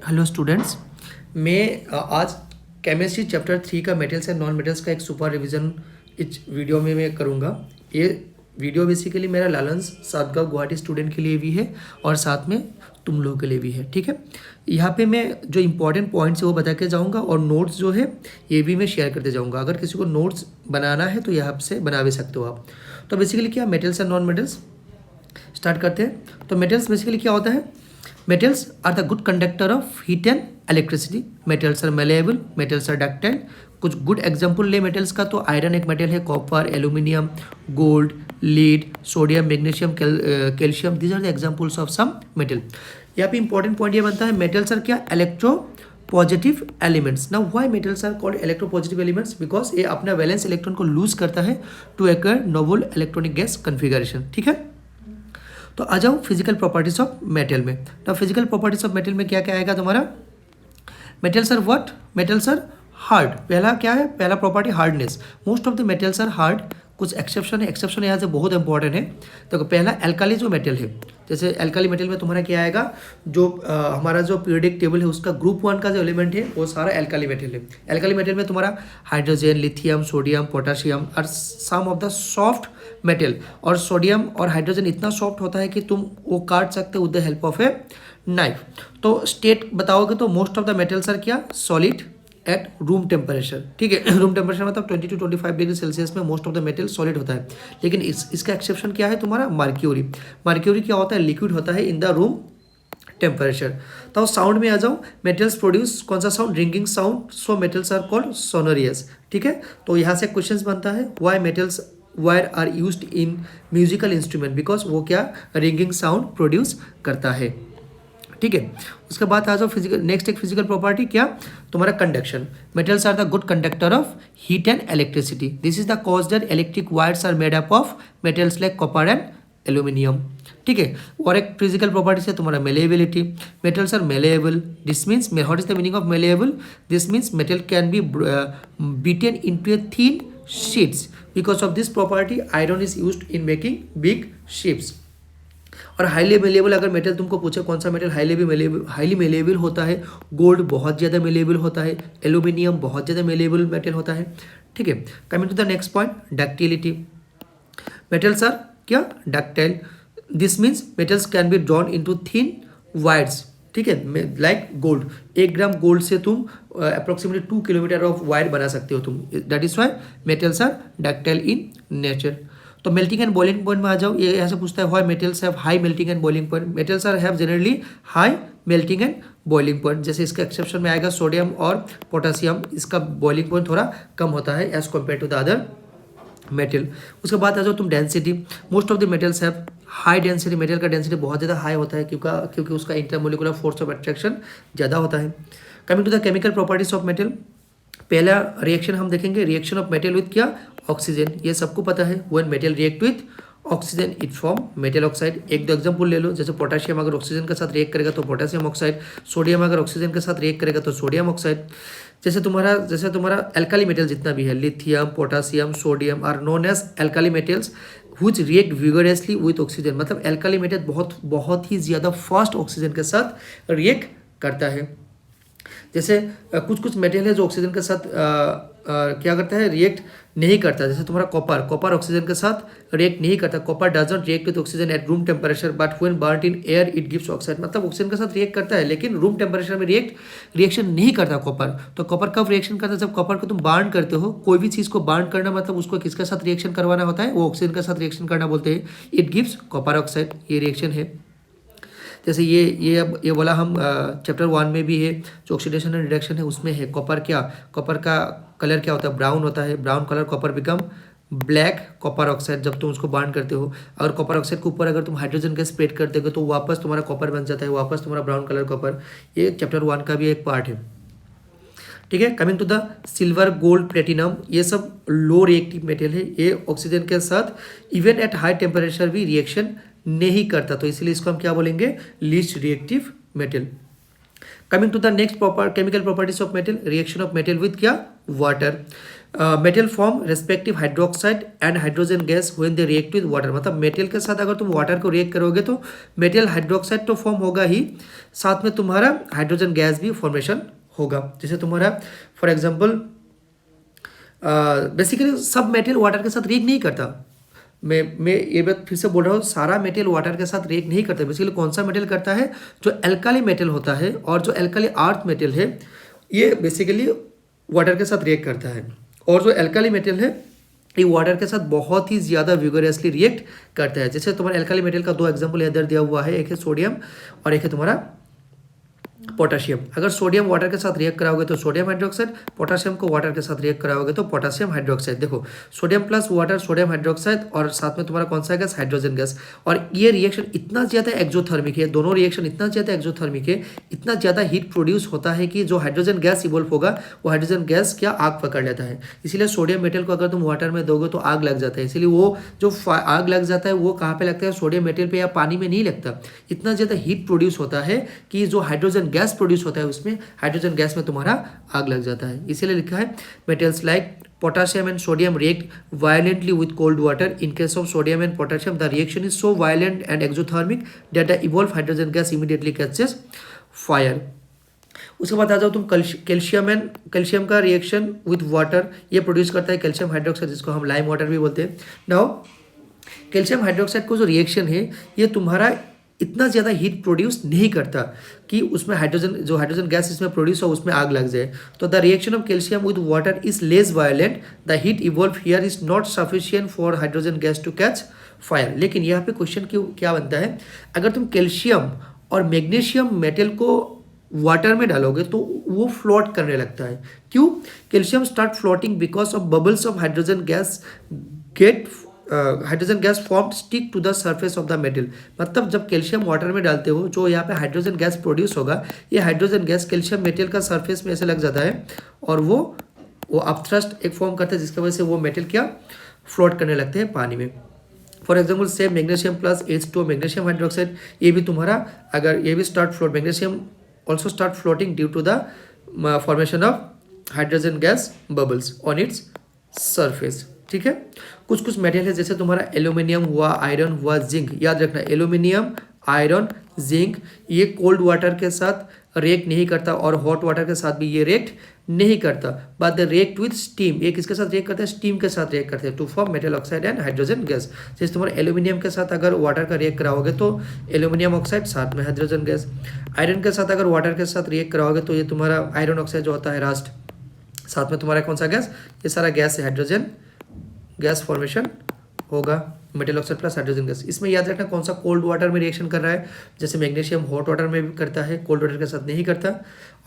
Hello students, मैं आज chemistry chapter 3 का मेटल्स एंड नॉन मेटल्स का एक सुपर रिवीजन इस वीडियो में मैं करूँगा। ये वीडियो बेसिकली मेरा लालंस सातगांव गुवाहाटी स्टूडेंट के लिए भी है और साथ में तुम लोगों के लिए भी है। ठीक है, यहाँ पे मैं जो इंपॉर्टेंट पॉइंट्स है वो बता के जाऊँगा और नोट्स जो है ये भी मैं शेयर करते जाऊँगा। अगर किसी को नोट्स बनाना है तो यहाँ से बना भी सकते हो आप। तो बेसिकली क्या metals and non metals start करते हैं। तो मेटल्स बेसिकली क्या होता है? Metals are the good conductor of heat and electricity. Metals are malleable, metals are ductile. कुछ गुड एग्जाम्पल ले मेटल्स का, तो आयरन एक मेटल है, copper, aluminium, gold, lead, sodium, magnesium, calcium, these are the examples of some metal. यहाँ पे important point ये बनता है, मेटल्स आर क्या? Electropositive elements. Now why metals are called electropositive elements? Because ये अपना valence electron को lose करता है to acquire noble electronic gas configuration. ठीक है, तो आ जाओ फिजिकल प्रॉपर्टीज ऑफ मेटल में। तो फिजिकल प्रॉपर्टीज ऑफ मेटल में क्या क्या आएगा तुम्हारा? Metals are what? Metals are hard. पहला क्या है? पहला property hardness. Most of the metals are hard. कुछ एक्सेप्शन है, एक्सेप्शन यहाँ से बहुत इंपॉर्टेंट है। तो पहला एल्काली जो मेटल है, जैसे एल्काली मेटल में तुम्हारा क्या आएगा? जो हमारा जो पीरियोडिक टेबल है उसका ग्रुप 1 का जो एलिमेंट है वो सारा एल्काली मेटल है। एल्काली मेटल में तुम्हारा हाइड्रोजन, लिथियम, सोडियम, पोटाशियम और some of the soft metal. और सोडियम और हाइड्रोजन इतना सॉफ्ट होता है कि तुम वो काट सकते हो with the help of a knife. तो स्टेट बताओगे तो most of the metals are क्या? Solid at room temperature. ठीक है, रूम टेम्परेचर मतलब 20 to 25 डिग्री सेल्सियस में most of the metal solid होता है। लेकिन इसका एक्सेप्शन क्या है तुम्हारा? मर्क्यूरी। मर्क्यूरी क्या होता है? लिक्विड होता है इन द रूम टेम्परेचर। तो साउंड में आ जाओ। मेटल्स प्रोड्यूस कौन सा sound? Ringing sound. So metals are called sonorous. ठीक है, तो यहाँ से क्वेश्चन बनता है, why metals wire are used in musical instrument? Because वो क्या? रिंगिंग साउंड प्रोड्यूस करता है। ठीक है, उसके बाद आ जाओ फिजिकल। नेक्स्ट एक फिजिकल प्रॉपर्टी क्या? तुम्हारा conduction. Metals are the good conductor of heat and electricity. This is the cause that electric wires are made up of metals like copper and aluminium. ठीक है, और एक फिजिकल प्रॉपर्टी है तुम्हारा malleability. Metals are malleable. This means, what is the meaning of malleable? This means metal can be beaten into a thin sheets. Because of this property iron is used in making big ships. और highly malleable, अगर metal तुमको पूछे कौन सा metal highly malleable होता है? Gold बहुत ज़्यादा मेलेबल होता है, एल्यूमिनियम बहुत ज़्यादा मेलेबल मेटल होता है। ठीक है, coming to the next point, ductility. Metals are क्या? Ductile. This means metals can be drawn into thin wires. ठीक है, लाइक गोल्ड। 1 ग्राम गोल्ड से तुम अप्रोक्सीमेटली 2 किलोमीटर ऑफ वायर बना सकते हो तुम। That is why metals are ductile in nature. तो मेल्टिंग एंड बॉइलिंग पॉइंट में आ जाओ। ये यहाँ से पूछता है, why metals have high melting and boiling point? Metals are have generally high melting and boiling point. जैसे इसका एक्सेप्शन में आएगा सोडियम और पोटासियम, इसका बॉइलिंग पॉइंट थोड़ा कम होता है as compare to the other metal. उसके बाद आ जाओ तुम density. Most of the metals have high density. Metal का डेंसिटी बहुत ज़्यादा हाई होता है क्योंकि उसका इंटरमोलिकुलर फोर्स ऑफ अट्रैक्शन ज़्यादा होता है। Coming to the chemical properties of metal, पहला रिएक्शन हम देखेंगे, रिएक्शन ऑफ मेटल विथ क्या? ऑक्सीजन। ये सबको पता है, when metal react with oxygen it form metal oxide. एक दो एग्जांपल ले लो, जैसे पोटेशियम अगर ऑक्सीजन के साथ रिएक्ट करेगा तो पोटेशियम ऑक्साइड, सोडियम अगर ऑक्सीजन के साथ रिएक्ट करेगा तो सोडियम ऑक्साइड। जैसे तुम्हारा एल्काली मेटल जितना भी है, lithium, potassium, sodium are known as alkali metals which react vigorously with oxygen. मतलब एल्काली मेटल बहुत ही ज़्यादा फास्ट ऑक्सीजन के साथ रिएक्ट करता है। जैसे कुछ मेटल है जो ऑक्सीजन के साथ क्या करता है? रिएक्ट नहीं करता। जैसे तुम्हारा कॉपर ऑक्सीजन के साथ रिएक्ट नहीं करता। Copper does not react with oxygen eight room temperature but when burned in air it gives oxide. मतलब ऑक्सीजन के साथ रिएक्ट करता है लेकिन रूम टेम्परेचर में रिएक्शन नहीं करता कॉपर। तो कॉपर कब रिएक्शन करता है? जब कॉपर को तुम बर्न करते हो। कोई भी चीज़ को बर्न करना मतलब उसको किसके साथ रिएक्शन करवाना होता है? वो ऑक्सीजन के साथ रिएक्शन करना बोलते हैं। इट गिव्स कॉपर ऑक्साइड, ये रिएक्शन है। जैसे ये वाला हम चैप्टर 1 में भी है, जो ऑक्सीडेशन एंड रिडक्शन है उसमें है। कॉपर का कलर क्या होता है? ब्राउन होता है। Brown colour copper become black copper oxide जब तुम उसको बर्न करते हो। और कॉपर ऑक्साइड के ऊपर अगर तुम हाइड्रोजन गैस स्प्रेड कर दोगे तो वापस तुम्हारा कॉपर बन जाता है, वापस तुम्हारा ब्राउन कलर कॉपर। ये चैप्टर 1 का भी एक पार्ट है। ठीक है, coming to the silver, gold, platinum, ये सब लो रिएक्टिव मेटल है। ये ऑक्सीजन के साथ इवन एट हाई टेम्परेचर भी रिएक्शन नहीं करता, तो इसलिए इसको हम क्या बोलेंगे? Least reactive metal. Coming to the next chemical properties of metal, reaction of metal with क्या? Water. Metal form respective hydroxide and hydrogen gas when they react with water, मतलब मेटल के साथ अगर तुम वाटर को रिएक्ट करोगे तो metal hydroxide तो फॉर्म होगा ही, साथ में तुम्हारा हाइड्रोजन गैस भी फॉर्मेशन होगा। जैसे तुम्हारा फॉर एग्जांपल बेसिकली सब मेटल वाटर के साथ रिएक्ट नहीं करता। मैं ये बात फिर से बोल रहा हूँ, सारा मेटल वाटर के साथ रिएक्ट नहीं करता। बेसिकली कौन सा मेटल करता है, जो एल्काली मेटल होता है और जो एल्काली अर्थ मेटल है ये बेसिकली वाटर के साथ रिएक्ट करता है, और जो एल्काली मेटल है ये वाटर के साथ बहुत ही ज़्यादा विगोरियसली रिएक्ट करता है। जैसे तुम्हारा एल्काली मेटल का दो एग्जाम्पल इधर दिया हुआ है, एक है सोडियम और एक है तुम्हारा पोटाशियम। अगर सोडियम वाटर के साथ रिएक्ट कराओगे तो सोडियम हाइड्रोक्साइड, पोटाशियम को वाटर के साथ रिएक्ट कराओगे तो पोटाशियम हाइड्रोक्साइड। देखो sodium plus water sodium hydroxide, और साथ में तुम्हारा कौन सा गैस, हाइड्रोजन गैस। और ये रिएक्शन इतना ज़्यादा एक्सोथर्मिक है, दोनों रिएक्शन इतना ज़्यादा एक्सोथर्मिक है, इतना ज़्यादा हीट प्रोड्यूस होता है कि जो हाइड्रोजन गैस इवोल्व होगा वो हाइड्रोजन गैस क्या आग पकड़ लेता है। इसीलिए सोडियम मेटल को अगर तुम वाटर में दोगे तो आग लग जाता है। इसीलिए वो जो आग लग जाता है वो कहाँ पे लगता है, सोडियम मेटल पे या पानी में नहीं लगता। इतना ज़्यादा हीट प्रोड्यूस होता है कि जो हाइड्रोजन गैस प्रोड्यूस होता है उसमें हाइड्रोजन गैस में तुम्हारा आग लग जाता है। इसीलिए लिखा है metals like potassium and sodium react violently with cold water. In case of sodium and potassium, the reaction is so violent and exothermic that the evolved hydrogen gas immediately catches fire. उसके बाद आ जाओ तुम calcium का reaction with water, ये produce करता है calcium hydroxide, जिसको हम लाइम वाटर भी बोलते हैं। नाउ कैल्शियम हाइड्रोक्साइड को जो रिएक्शन है ये तुम्हारा इतना ज़्यादा हीट प्रोड्यूस नहीं करता कि उसमें हाइड्रोजन गैस इसमें प्रोड्यूस हो उसमें आग लग जाए। तो the reaction of calcium with water is less violent, the heat evolve here is not sufficient for hydrogen gas to catch fire. लेकिन यहाँ पे क्वेश्चन क्या बनता है, अगर तुम कैल्शियम और मैग्नीशियम मेटल को वाटर में डालोगे तो वो फ्लोट करने लगता है। क्यों? Calcium start floating because of bubbles of hydrogen gas form stick to the surface of the metal. मतलब जब कैल्शियम वाटर में डालते हो जो यहाँ पे हाइड्रोजन गैस प्रोड्यूस होगा, ये हाइड्रोजन गैस कैल्शियम मेटल का सर्फेस में ऐसे लग जाता है और वो अपथ्रस्ट एक फॉर्म करता है, जिसकी वजह से वो मेटल क्या फ्लोट करने लगते हैं पानी में। फॉर एग्जाम्पल से magnesium plus H2 magnesium hydroxide, ये भी तुम्हारा अगर ये भी start float, magnesium also start floating due to the formation of hydrogen gas bubbles on its surface. ठीक है, कुछ मेटल है जैसे तुम्हारा एल्यूमिनियम हुआ, आयरन हुआ, जिंक। याद रखना एल्यूमिनियम, आयरन, जिंक ये कोल्ड वाटर के साथ रिएक्ट नहीं करता और हॉट वाटर के साथ भी ये रिएक्ट नहीं करता, but the react with steam. ये किसके साथ रिएक्ट करते हैं, स्टीम के साथ रिएक्ट करते हैं to form metal oxide and hydrogen gas. जैसे तुम्हारे एल्यूमिनियम के साथ अगर वाटर का रिएक्ट कराओगे तो एल्यूमिनियम ऑक्साइड, साथ में हाइड्रोजन गैस। आयरन के साथ अगर वाटर के साथ रिएक्ट कराओगे तो ये तुम्हारा आयरन ऑक्साइड जो होता है रास्ट, साथ में तुम्हारा कौन सा गैस, ये सारा गैस है हाइड्रोजन गैस फॉर्मेशन होगा, metal oxide plus hydrogen gas. इसमें याद रखना कौन सा कोल्ड वाटर में रिएक्शन कर रहा है, जैसे मैग्नीशियम हॉट वाटर में भी करता है, कोल्ड वाटर के साथ नहीं करता।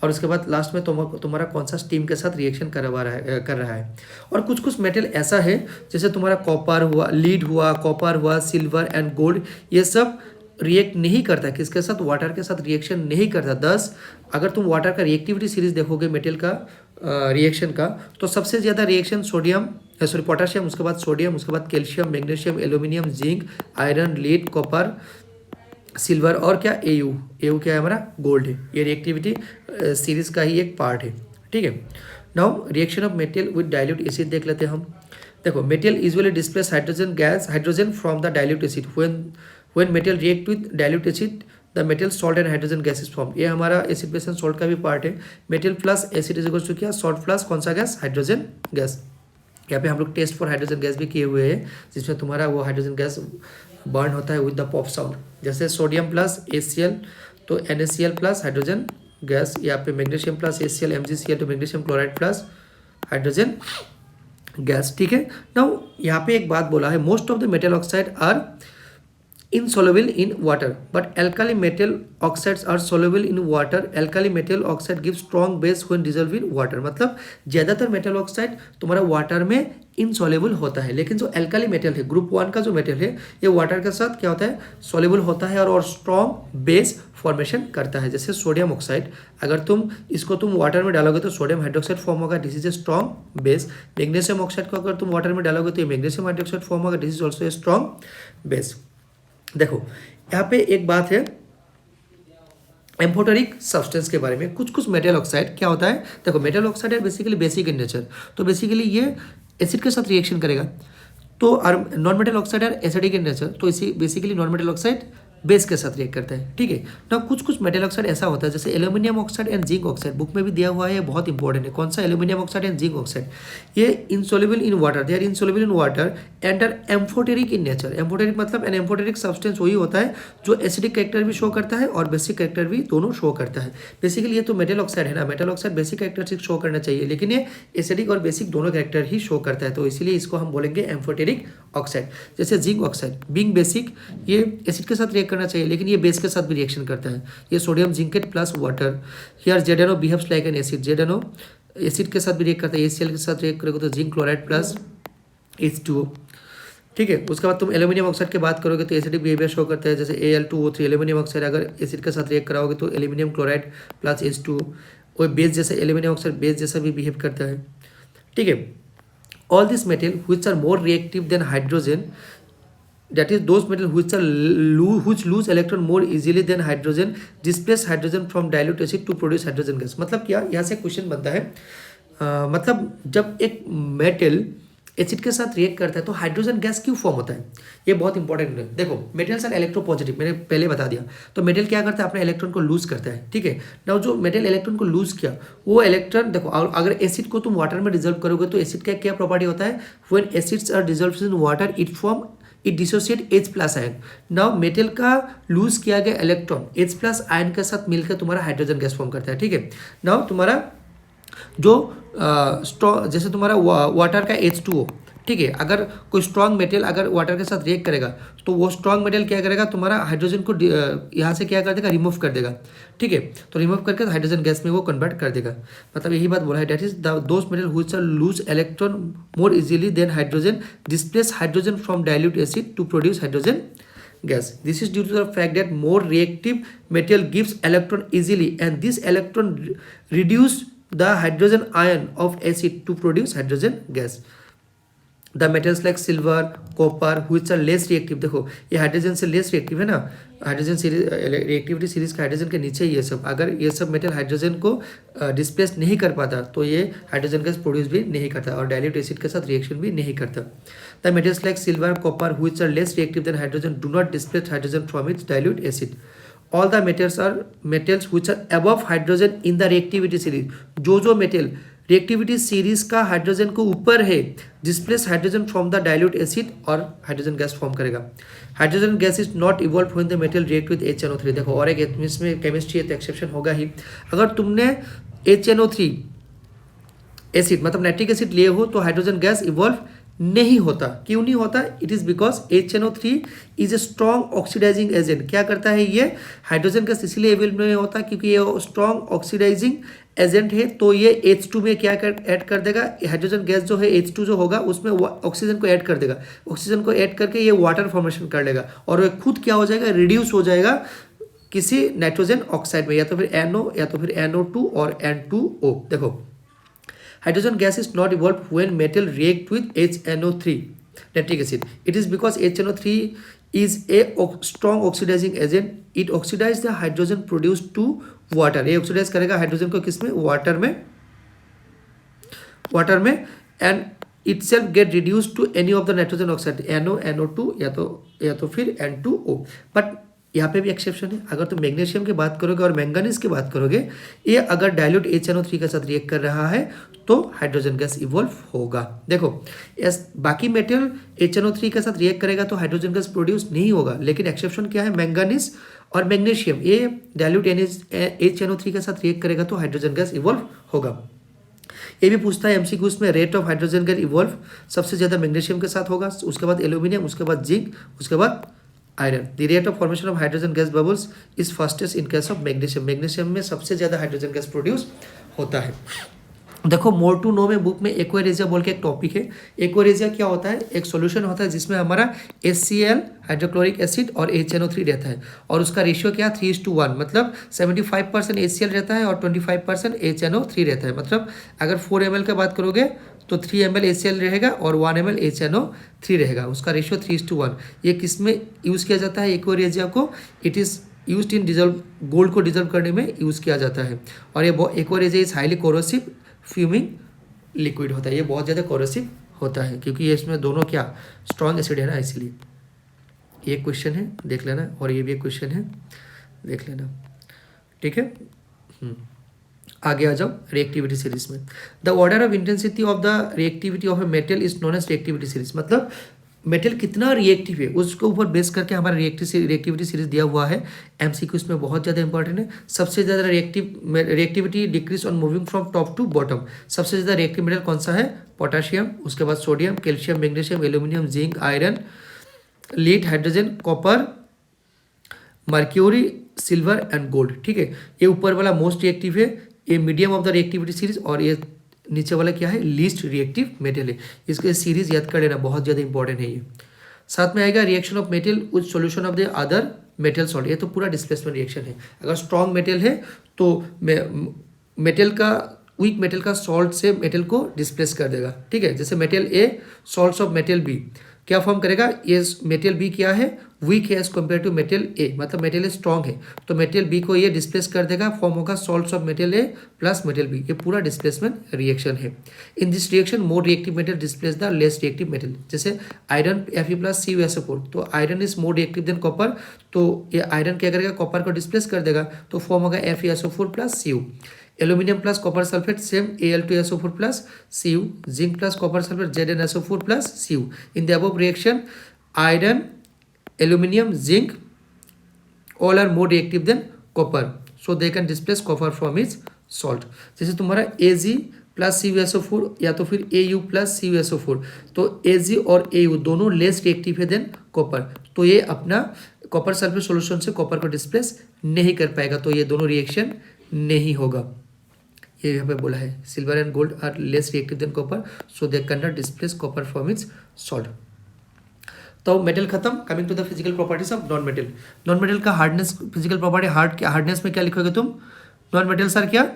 और उसके बाद लास्ट में तुम्हारा कौन सा स्टीम के साथ रिएक्शन कर रहा है। और कुछ मेटल ऐसा है जैसे तुम्हारा कॉपर हुआ, लीड हुआ, कॉपर हुआ, सिल्वर एंड गोल्ड, ये सब रिएक्ट नहीं करता, किसके साथ, वाटर के साथ रिएक्शन नहीं करता। 10 अगर तुम वाटर का रिएक्टिविटी सीरीज देखोगे मेटल का रिएक्शन का, तो सबसे ज़्यादा रिएक्शन पोटाशियम, उसके बाद सोडियम, उसके बाद calcium, magnesium, aluminium, zinc, iron, lead, copper, silver और क्या एयू क्या है हमारा, गोल्ड है। ये रिएक्टिविटी सीरीज का ही एक पार्ट है। ठीक है, now reaction of metal with dilute acid देख लेते हैं हम। देखो metal usually displace hydrogen from the dilute acid. When metal react with dilute acid the metal salt and hydrogen gas is form. ये हमारा एसिड बेस एंड सॉल्ट का भी part है। Metal plus acid is equal to क्या, salt plus कौन सा gas, hydrogen gas. यहाँ पे हम लोग टेस्ट फॉर हाइड्रोजन गैस भी किए हुए हैं, जिसमें तुम्हारा वो हाइड्रोजन गैस बर्न होता है विद द पॉप साउंड। जैसे सोडियम प्लस HCl तो NaCl प्लस हाइड्रोजन गैस, यहाँ पे मैग्नीशियम प्लस HCl MgCl तो magnesium chloride plus hydrogen gas. ठीक है, नाउ यहाँ पे एक बात बोला है, most of the metal oxide are insoluble in water but alkali metal oxides are soluble in water. Alkali metal oxide gives strong base when dissolved in water। मतलब ज़्यादातर मेटल ऑक्साइड तुम्हारा वाटर में इनसॉल्युबल होता है, लेकिन जो alkali metal है, group 1 का जो मेटल है, ये वाटर के साथ क्या होता है, सॉल्युबल होता है और स्ट्रॉन्ग बेस फॉर्मेशन करता है। जैसे सोडियम ऑक्साइड, अगर तुम वाटर में डालोगे तो सोडियम हाइड्रोक्साइड फॉर्म होगा, this is a strong base. Magnesium oxide को अगर तुम वाटर में डालोगे तो ये मैग्नीशियम हाइड्रोक्साइड फॉर्म होगा, this is also a strong base. देखो यहाँ पे एक बात है, एम्फोटेरिक सब्सटेंस के बारे में। कुछ मेटल ऑक्साइड क्या होता है, देखो मेटल ऑक्साइड है बेसिकली बेसिक इन नेचर, तो बेसिकली ये एसिड के साथ रिएक्शन करेगा। तो नॉन मेटल ऑक्साइड है एसिडिक इन नेचर, तो इसी basically non metal oxide base के साथ रिएक्ट करता है, ठीक है ना। कुछ मेटल ऑक्साइड ऐसा होता है जैसे aluminium oxide and zinc oxide, book में भी दिया हुआ है, बहुत इंपॉर्टेंट है। कौन सा, aluminium oxide and zinc oxide, ये insoluble in water, they are insoluble in water and are amphoteric in nature. Amphoteric मतलब एन एम्फोटेरिक सब्सटेंस वही होता है जो एसिडिक कैरेक्टर भी शो करता है और बेसिक कैरेक्टर भी दोनों शो करता है। बेसिकली ये तो मेटल ऑक्साइड है ना, metal oxide basic characteristic show करना चाहिए, लेकिन ये एसिडिक और बेसिक दोनों कैरेक्टर ही शो करता है, तो इसीलिए इसको हम बोलेंगे एम्फोटेरिक ऑक्साइड। जैसे जिंक ऑक्साइड बीइंग बेसिक, ये एसिड के साथ रिएक्ट करना चाहिए, लेकिन ये बेस के साथ भी रिएक्शन करता है। ये sodium zincate plus water, here ZnO behaves like an acid, ZnO acid के साथ भी रिएक्ट करता है, HCl के साथ रिएक्ट करेगा तो जिंक क्लोराइड प्लस H2O, ठीक है। उसके बाद तुम एल्यूमिनियम ऑक्साइड की बात करोगे तो एसिडिक बिहेवियर शो करता है, जैसे Al2O3 एल्यूमिनियम ऑक्साइड अगर एसिड के साथ रिएक्ट कराओगे तो एल्यूमिनियम क्लोराइड प्लस H2O, वो बेस जैसे एल्यूमिनियम ऑक्साइड बेस जैसा भी बिहेव करता है, ठीक है। All this metal which are more reactive than hydrogen, that is those metal which lose electron more easily than hydrogen displace hydrogen from dilute acid to produce hydrogen gas। मतलब क्या, यहाँ से क्वेश्चन बनता है, मतलब जब एक मेटल एसिड के साथ रिएक्ट करता है तो हाइड्रोजन गैस क्यों फॉर्म होता है, ये बहुत इंपॉर्टेंट है। देखो मेटल्स आर इलेक्ट्रोपॉजिटिव, मैंने पहले बता दिया, तो मेटल क्या करता है, अपने इलेक्ट्रॉन को लूज करता है, ठीक है ना। जो मेटल इलेक्ट्रॉन को लूज किया वो इलेक्ट्रॉन, देखो अगर एसिड को तुम वाटर में डिजोल्व करोगे तो एसिड का क्या प्रॉपर्टी होता है, when acids are dissolved in water it dissociate H+ ion. Now metal का लूज किया गया इलेक्ट्रॉन H+ आयन के साथ मिलकर तुम्हारा हाइड्रोजन गैस फॉर्म करता है, ठीक है। नाउ तुम्हारा जो जैसे तुम्हारा वाटर का H2O, ठीक है, अगर कोई स्ट्रॉन्ग मेटल अगर वाटर के साथ रिएक्ट करेगा तो वो स्ट्रॉन्ग मेटल क्या करेगा, तुम्हारा हाइड्रोजन को यहाँ से क्या कर देगा, रिमूव कर देगा, ठीक है। तो रिमूव करके हाइड्रोजन गैस में वो कन्वर्ट कर देगा, मतलब यही बात बोला है, that is those metal which are lose electron more easily than hydrogen displace hydrogen from dilute acid to produce hydrogen gas. This is due to the fact that more reactive metal gives electron easily and this electron reduce the hydrogen ion of acid to produce hydrogen gas. The metals like silver, copper which are less reactive, देखो ये hydrogen से less reactive है ना, hydrogen series reactivity series का hydrogen के नीचे ये सब, अगर ये सब मेटल हाइड्रोजन को डिस्प्लेस नहीं कर पाता तो ये हाइड्रोजन गैस प्रोड्यूस भी नहीं करता और डाइल्यूट एसिड के साथ रिएक्शन भी नहीं करता। The metals like silver, copper which are less reactive than hydrogen do not displace hydrogen from its dilute acid. All the metals are metals which are above hydrogen in the reactivity series. जो metal reactivity series का hydrogen को ऊपर है displace hydrogen from the dilute acid और hydrogen gas form करेगा। Hydrogen gas is not evolve when the metal react with HNO3। देखो और एक इसमें केमिस्ट्री तो एक्सेप्शन होगा ही, अगर तुमने HNO3 एसिड मतलब नाइट्रिक एसिड लिए हो तो हाइड्रोजन गैस इवॉल्व नहीं होता। क्यों नहीं होता? It is because HNO3 is a strong oxidising agent. क्या करता है ये हाइड्रोजन गैस इसलिए अवेलेबल नहीं होता क्योंकि ये स्ट्रॉन्ग ऑक्सीडाइजिंग एजेंट है, तो ये H2 में क्या ऐड कर देगा, हाइड्रोजन गैस जो है H2 जो होगा उसमें ऑक्सीजन को ऐड कर देगा, ऑक्सीजन को ऐड करके ये वाटर फॉर्मेशन कर लेगा और ये खुद क्या हो जाएगा, रिड्यूस हो जाएगा किसी नाइट्रोजन ऑक्साइड में, या तो फिर NO या तो फिर NO2 और N2O। देखो hydrogen gas is not evolved when metal react with HNO3 nitric acid. It is because HNO3 is a strong oxidizing agent. It oxidizes the hydrogen produced to water. ये oxidize करेगा hydrogen को किस में, water में and itself get reduced to any of the nitrogen oxide NO, NO2 या तो फिर N2O. But यहाँ पे भी एक्सेप्शन है, अगर तुम मैग्नीशियम की बात करोगे और मैंगनीज की बात करोगे, ये अगर डाइल्यूट HNO3 के साथ रिएक्ट कर रहा है तो हाइड्रोजन गैस इवॉल्व होगा। देखो बाकी मेटल HNO3 के साथ रिएक्ट करेगा तो हाइड्रोजन गैस प्रोड्यूस नहीं होगा, लेकिन एक्सेप्शन क्या है, मैंगनीज और मैग्नीशियम, ये डाइल्यूट HNO3 के साथ रिएक्ट करेगा तो हाइड्रोजन गैस इवॉल्व होगा। ये भी पूछता है MCQs में, rate of hydrogen gas evolve सबसे ज़्यादा मैग्नीशियम के साथ होगा, उसके बाद एल्यूमिनियम, उसके बाद जिंक, उसके बाद iron. The rate of formation of hydrogen gas bubbles is fastest in case of magnesium. Magnesium में सबसे ज़्यादा हाइड्रोजन गैस प्रोड्यूस होता है। देखो मोर टू नो में बुक में एक्वारेजिया बोल के एक टॉपिक है। एक्वारेजिया क्या होता है, एक सॉल्यूशन होता है जिसमें हमारा HCl हाइड्रोक्लोरिक एसिड और HNO3 रहता है और उसका रेशियो क्या 3:1, मतलब 75% HCl रहता है और 25% HNO3 रहता है। मतलब अगर 4 ml का बात करोगे तो 3 ml HCl रहेगा और 1 ml HNO3 रहेगा, उसका रेशियो 3:1। ये किस में यूज़ किया जाता है एक्वारेजिया को, it is used in dissolved, gold को डिजल्व करने में यूज़ किया जाता है। और ये aqua is highly corrosive fuming liquid होता है, ये बहुत ज़्यादा कोरोसिव होता है क्योंकि ये इसमें दोनों क्या स्ट्रॉन्ग एसिड है ना, इसलिए ये क्वेश्चन है देख लेना, और ये भी एक क्वेश्चन है देख लेना, ठीक है। आगे आ जाओ रिएक्टिविटी सीरीज में। The order of intensity of the reactivity of a metal is known as reactivity series, मतलब मेटल कितना रिएक्टिव है उसके ऊपर बेस करके हमारा रिएक्टिविटी सीरीज दिया हुआ है। एमसीक्यू इसमें बहुत ज़्यादा इंपॉर्टेंट है। सबसे ज़्यादा reactivity decrease on moving from top to bottom. सबसे ज़्यादा रिएक्टिव मेटल कौन सा है? पोटाशियम, उसके बाद sodium, calcium, magnesium, aluminium, zinc, iron, lead, hydrogen, copper, mercury, silver and gold, ठीक है। ये ऊपर वाला मोस्ट रिएक्टिव है, ये medium of the reactivity series, और ये नीचे वाला क्या है? लीस्ट रिएक्टिव मेटल है। इसके सीरीज याद कर लेना, बहुत ज़्यादा इंपॉर्टेंट है ये। साथ में आएगा reaction of metal with solution of the other metal salt, ये तो पूरा डिस्प्लेसमेंट रिएक्शन है। अगर स्ट्रॉन्ग मेटल है तो मेटल का वीक मेटल का सॉल्ट से मेटल को डिस्प्लेस कर देगा, ठीक है। जैसे metal A salts of metal B क्या फॉर्म करेगा? ये मेटल बी क्या है? वीक है as compare to metal A, मतलब मेटल ए स्ट्रॉन्ग है तो मेटल बी को ये डिस्प्लेस कर देगा, फॉर्म होगा salts of metal A plus metal B. ये पूरा डिस्प्लेसमेंट रिएक्शन है। In this reaction more reactive metal displace the less reactive metal. जैसे आयरन Fe प्लस CuSO4, तो iron is more reactive than copper, तो ये iron क्या करेगा? Copper को डिस्प्लेस कर देगा, तो फॉर्म होगा FeSO4 plus Cu। Aluminium plus copper sulphate same Al2SO4 plus Cu। Zinc plus copper sulphate ZnSO4 plus Cu। In the above reaction iron, aluminium, zinc all are more reactive than copper, so they can displace copper from its salt। जैसे तुम्हारा Ag plus CuSO4 या तो फिर Au plus CuSO4, तो Ag और Au दोनों less reactive है then copper, तो ये अपना कॉपर सल्फेट सॉल्यूशन से कॉपर को डिस्प्लेस नहीं कर पाएगा, तो ये दोनों रिएक्शन नहीं होगा। ये यहाँ पे बोला है silver and gold are less reactive than copper, so they can not displace copper from its salt. तो मेटल खत्म। Coming to the physical properties of non metal. Non metal का हार्डनेस, फिजिकल प्रॉपर्टी हार्डनेस में क्या लिखोगे तुम? Non metals are क्या?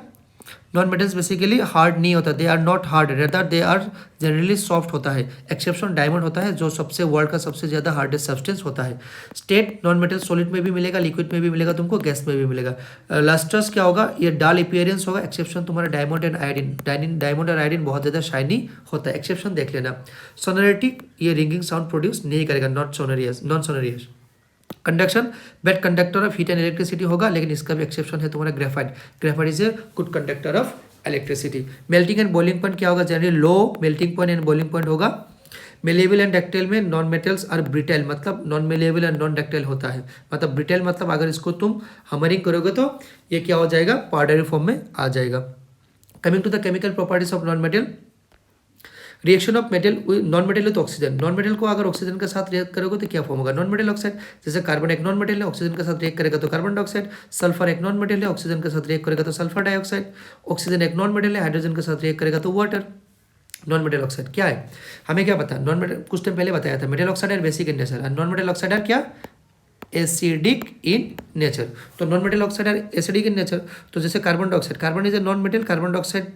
Non metals basically hard नहीं होता, they are not hard, rather they are generally soft होता है। एक्सेप्शन डायमंड होता है जो सबसे वर्ल्ड का सबसे ज़्यादा हार्डेस्ट सब्सटेंस होता है। स्टेट नॉन मेटल सॉलिड में भी मिलेगा, लिक्विड में भी मिलेगा तुमको, गैस में भी मिलेगा। लस्टर्स क्या होगा? ये डाल अपीयरेंस होगा। एक्सेप्शन तुम्हारा डायमंड एंड आयोडीन, डायमंड और आयोडीन बहुत ज़्यादा शाइनी होता है, एक्सेप्शन देख लेना। सोनोरिटी, ये रिंगिंग साउंड प्रोड्यूस नहीं करेगा, non sonorous. Conduction, bad conductor of heat and electricity होगा, लेकिन इसका भी एक्सेप्शन है तुम्हारा graphite. Graphite is a good conductor of electricity. Melting and boiling point क्या होगा? Generally low melting point and boiling point होगा। मेलेबल एंड डक्टाइल में नॉन मेटल्स और ब्रिटाइल, मतलब non malleable and non ductile होता है। मतलब ब्रिटाइल मतलब अगर इसको तुम हमरिंग करोगे तो ये क्या हो जाएगा? पाउडरी फॉर्म में आ जाएगा। Coming to the chemical properties of non metal. Reaction of metal non metal है तो ऑक्सीजन, नॉन मेटल को अगर ऑक्सीजन के साथ रिएक्ट करोगे तो क्या फॉर्म होगा? Non metal oxide. जैसे कार्बन एक नॉन मेटल है, ऑक्सीजन के साथ रिएक्ट करेगा तो कार्बन डाइऑक्साइड। सल्फर एक नॉन मेटल है, ऑक्सीजन के साथ रिएक्ट करेगा तो सल्फर डाइऑक्साइड। ऑक्सीजन एक नॉन मेटल है, हाइड्रोजन के साथ रिएक्ट करेगा तो वाटर। नॉन मेटल ऑक्साइड क्या है? हमें क्या पता? नॉन मेटल कुछ टाइम पहले बताया था, मेटल ऑक्साइड है basic in nature, non metal oxide है क्या? Acidic in nature. तो नॉन मेटल ऑक्साइड है एसिडिक इन नेचर, तो जैसे carbon dioxide, carbon is a non metal, carbon dioxide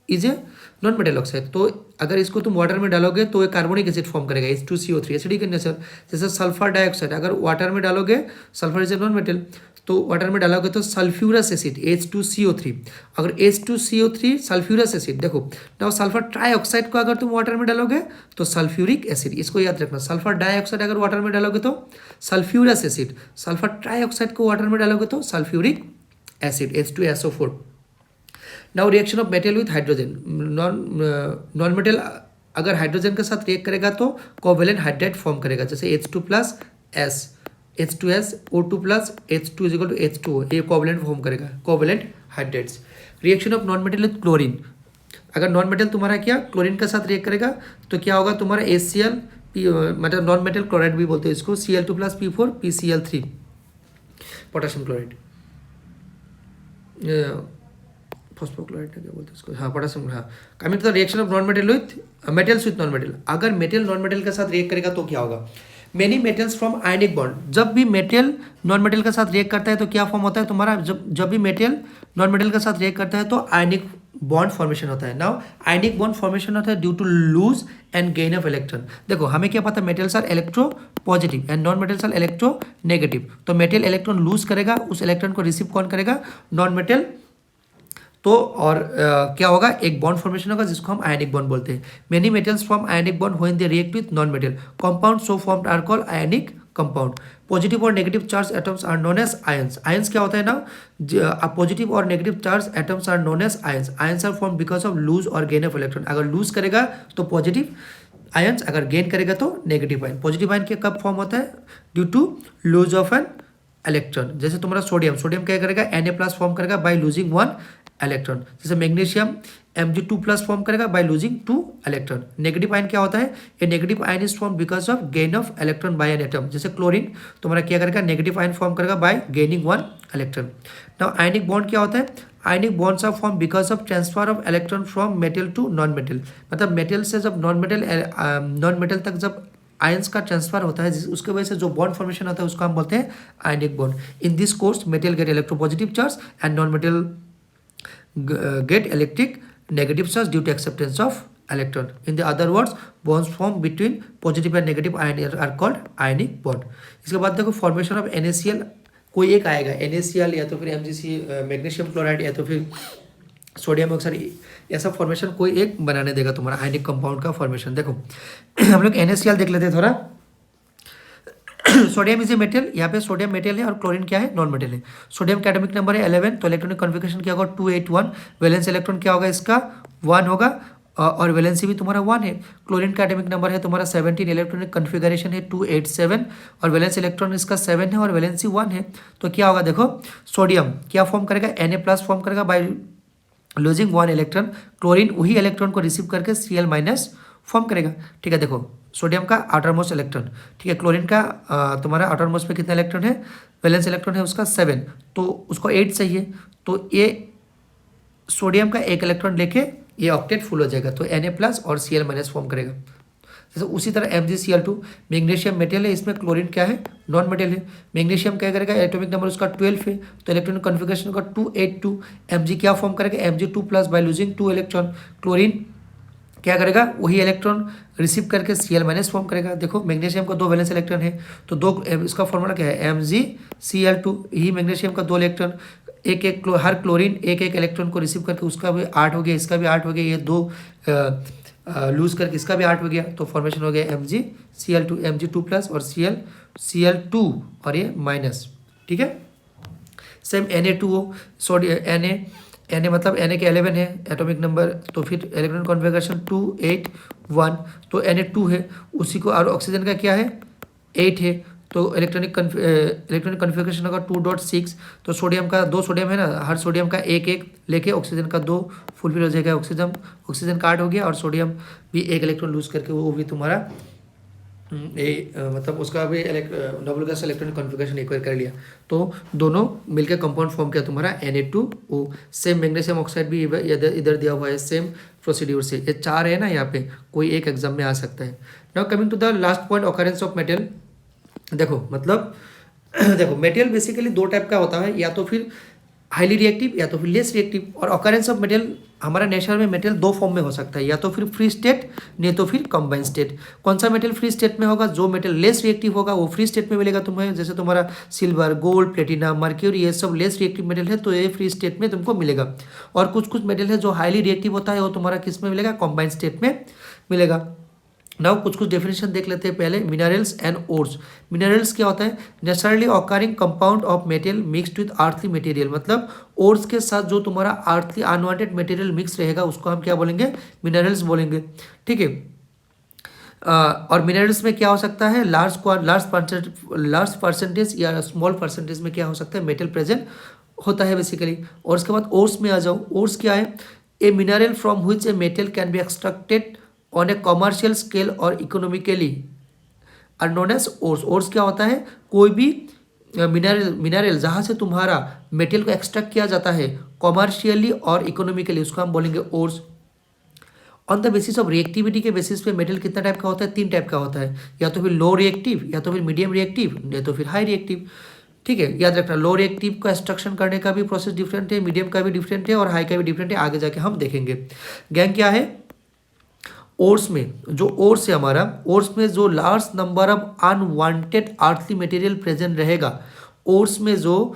is a non metal oxide. तो अगर इसको तुम वाटर में डालोगे तो ये कार्बोनिक एसिड फॉर्म करेगा, H2CO3, एसिडिक इन नेचर। जैसे सल्फर डाइऑक्साइड अगर वाटर में डालोगे, sulphur is a non metal, तो वाटर में डालोगे तो सल्फ्यूरस एसिड H2CO3। अगर H2CO3 सल्फ्यूरस एसिड, देखो ना, सल्फर ट्राइऑक्साइड को अगर तुम वाटर में डालोगे तो सल्फ्यूरिक एसिड, इसको याद रखना। सल्फर डाइऑक्साइड अगर वाटर में डालोगे तो सल्फ्यूरस एसिड, सल्फर ट्राइऑक्साइड को वाटर में डालोगे तो sulphuric acid H2SO4। Now reaction of metal with hydrogen. Non metal अगर हाइड्रोजन के साथ रिएक्ट करेगा तो कोवेलेंट हाइड्रेट फॉर्म करेगा, जैसे H2 plus S, H2S, O2 plus H2 is equal to H2O, ये कोवेलेंट फॉर्म करेगा, covalent hydrates. Reaction of non metal with chlorine. अगर नॉन मेटल तुम्हारा क्या क्लोरीन के साथ रिएक्ट करेगा तो क्या होगा? तुम्हारा HCl, मतलब नॉन मेटल क्लोराइड भी बोलते हैं इसको, Cl2 plus P4 PCl3, potassium chloride, फॉस्फोक्लोराइड क्या बोलते हैं इसको, हाँ पोटेशियम। हाँ, coming to the reaction of non metal with metals with non metal. अगर मेटल नॉन मेटल के साथ रिएक्ट करेगा तो क्या होगा? Many metals from ionic bond. जब भी मेटल नॉन मेटल के साथ रिएक्ट करता है तो क्या फॉर्म होता है तुम्हारा? जब भी मेटल नॉन मेटल के साथ रिएक्ट करता है तो आयनिक बॉन्ड फॉर्मेशन होता है। नाउ आयनिक बॉन्ड फॉर्मेशन होता है due to lose and gain of electron. देखो हमें क्या पता, metals are electropositive and non metals are electronegative. तो मेटल इलेक्ट्रॉन लूज करेगा, उस इलेक्ट्रॉन को रिसीव कौन करेगा, नॉन मेटल। तो और क्या होगा, एक बॉन्ड फॉर्मेशन होगा जिसको हम आयनिक बॉन्ड बोलते हैं। Many metals form ionic bond when they react with non metal compound so formed are called ionic compound. Positive और negative charge atoms are known as ions. Ions क्या होता है ना, पॉजिटिव और negative charge atoms are known as ions. Ions are form because of lose और gain of electron. अगर lose करेगा तो पॉजिटिव आयंस, अगर गेन करेगा तो नेगेटिव आयन। पॉजिटिव आयन के कब फॉर्म होता है, due to lose of an electron. जैसे तुम्हारा सोडियम, सोडियम क्या करेगा, Na+ फॉर्म करेगा बाय लूजिंग 1 इलेक्ट्रॉन। जैसे मैग्नीशियम Mg2+ फॉर्म करेगा by losing 2 electron. Negative ion क्या होता है, a negative ion is form because of gain of electron by an atom. जैसे क्लोरीन तुम्हारा क्या करेगा, नेगेटिव आयन फॉर्म करेगा by gaining 1 electron. Now ionic bond क्या होता है, आयनिक bonds are form because of transfer of electron from metal to non metal. मतलब metal से जब नॉन मेटल तक जब आयंस का ट्रांसफर होता है, उसके वजह से जो बॉन्ड फॉर्मेशन होता है उसको हम बोलते हैं ionic bond. In this course metal get electropositive charge and non metal get electric negative charge due to acceptance of electron. In the other words, bonds formed between positive and negative ion are called ionic bond. इसके बाद देखो formation of NaCl, कोई एक आएगा NaCl या तो फिर MgC magnesium chloride या तो फिर सोडियम ऑक्साइड, ऐसा फॉर्मेशन कोई एक बनाने देगा तुम्हारा आयनिक कंपाउंड का फॉर्मेशन। देखो हम लोग NaCl देख लेते हैं थोड़ा। सोडियम इज ए मेटल, यहाँ पे सोडियम मेटल है और क्लोरीन क्या है, नॉन मेटल है। सोडियम का एटॉमिक नंबर है 11, तो इलेक्ट्रॉनिक कॉन्फ़िगरेशन क्या होगा, 281। वैलेंस इलेक्ट्रॉन क्या होगा इसका, 1 होगा और वैलेंसी भी तुम्हारा 1 है। क्लोरीन का एटॉमिक नंबर है तुम्हारा 17, इलेक्ट्रॉनिक कॉन्फ़िगरेशन है 287 और वैलेंस इलेक्ट्रॉन इसका 7 है और वैलेंसी 1 है। तो क्या होगा, देखो सोडियम क्या फॉर्म करेगा, Na+ फॉर्म करेगा बाय लूजिंग 1 इलेक्ट्रॉन। क्लोरीन वही इलेक्ट्रॉन को रिसीव करके Cl- फॉर्म करेगा। ठीक है, देखो सोडियम का आउटरमोस्ट इलेक्ट्रॉन, ठीक है, क्लोरीन का तुम्हारा आउटरमोस्ट में कितना इलेक्ट्रॉन है, वैलेंस इलेक्ट्रॉन है उसका 7, तो उसको 8 चाहिए। तो ये सोडियम का एक इलेक्ट्रॉन लेके ये ऑक्टेट फुल हो जाएगा, तो Na+ और Cl- फॉर्म करेगा। जैसे उसी तरह MgCl2 मैग्नीशियम मेटल है, इसमें क्लोरीन क्या है, नॉन मेटल है। मैग्नीशियम क्या करेगा, एटॉमिक नंबर उसका 12 है, तो इलेक्ट्रॉनिक कॉन्फ़िगरेशन का 282। Mg क्या फॉर्म करेगा, Mg2+ bye losing 2 electron. Chlorine क्या करेगा, वही इलेक्ट्रॉन रिसीव करके Cl- फॉर्म करेगा। देखो मैग्नीशियम का 2 वैलेंस इलेक्ट्रॉन है, तो 2 इसका फॉर्मूला क्या है, MgCl2। ही मैग्नीशियम का 2 इलेक्ट्रॉन, हर क्लोरीन एक एक इलेक्ट्रॉन को रिसीव करके उसका भी 8 हो गया, इसका भी 8 हो गया, ये 2 लूज करके इसका भी 8 हो गया, तो फॉर्मेशन हो गया MgCl2, Mg2+ और Cl2 और ये माइनस। ठीक है, सेम Na2O, सोडियम Na मतलब Na के 11 है एटॉमिक नंबर, तो फिर इलेक्ट्रॉन कॉन्फ़िगरेशन 281, तो Na2 है, उसी को और ऑक्सीजन का क्या है 8 है, तो इलेक्ट्रॉनिक कॉन्फ़िगरेशन होगा 2.6। तो सोडियम का 2 सोडियम है ना, हर सोडियम का एक एक लेके ऑक्सीजन का 2 फुलफिल हो जाएगा। ऑक्सीजन का 8 हो गया और सोडियम भी एक इलेक्ट्रॉन लूज करके वो भी तुम्हारा मतलब उसका भी double gas electronic configuration acquire कर लिया, तो दोनों मिलकर कंपाउंड फॉर्म किया तुम्हारा Na2O। सेम मैग्नीशियम ऑक्साइड भी इधर दिया हुआ है सेम प्रोसीड्यूर से। ये 4 है ना, यहाँ पे कोई एक एग्जाम में आ सकता है। Now coming to the last point, occurrence of metal. देखो मतलब देखो मेटल बेसिकली 2 टाइप का होता है, या तो फिर हाईली रिएक्टिव या तो फिर लेस रिएक्टिव। और ऑकरेंस ऑफ मेटल हमारा नेचर में मेटल 2 फॉर्म में हो सकता है, या तो फिर फ्री स्टेट नहीं तो फिर कंबाइंड स्टेट। कौन सा मेटल फ्री स्टेट में होगा, जो मेटल लेस रिएक्टिव होगा वो फ्री स्टेट में मिलेगा तुम्हें। जैसे तुम्हारा सिल्वर, गोल्ड, प्लेटिनम, मर्क्यूरी, ये सब लेस रिएक्टिव मेटल है, तो ये फ्री स्टेट में तुमको मिलेगा। और कुछ मेटल है जो हाईली रिएक्टिव होता है, वो तुम्हारा किस में मिलेगा, कंबाइंड स्टेट में मिलेगा। नाउ कुछ डेफिनेशन देख लेते हैं पहले। Minerals and ores. मिनरल्स क्या होता है, naturally occurring compound of metal mixed with earthly material. मतलब ओर्स के साथ जो तुम्हारा अर्थली अनवांटेड मटेरियल मिक्स रहेगा उसको हम क्या बोलेंगे, मिनरल्स बोलेंगे। ठीक है, और मिनरल्स में क्या हो सकता है, लार्ज परसेंटेज या स्मॉल परसेंटेज में क्या हो सकता है, मेटल प्रेजेंट होता है बेसिकली। और उसके बाद ओर्स में आ जाओ। ओर्स क्या है, a mineral from which a metal can be extracted on a commercial scale और economically are known as ores. Ores क्या होता है, कोई भी मिनरल जहाँ से तुम्हारा मेटल को एक्सट्रैक्ट किया जाता है कॉमर्शियली और इकोनॉमिकली, उसको हम बोलेंगे ores. On the basis of reactivity के बेसिस पे मेटल कितना टाइप का होता है, 3 टाइप का होता है, या तो फिर लो रिएक्टिव, या तो फिर मीडियम रिएक्टिव, या तो फिर हाई रिएक्टिव। ठीक है, याद रखना लो रिएक्टिव का एक्सट्रैक्शन करने का भी प्रोसेस डिफरेंट है, मीडियम का भी डिफरेंट है और हाई का भी डिफरेंट है, आगे जाके हम देखेंगे। गैंग क्या है? ओर्स में, जो ओर्स है हमारा, ओर्स में जो large number of unwanted earthly material present रहेगा, ओर्स में जो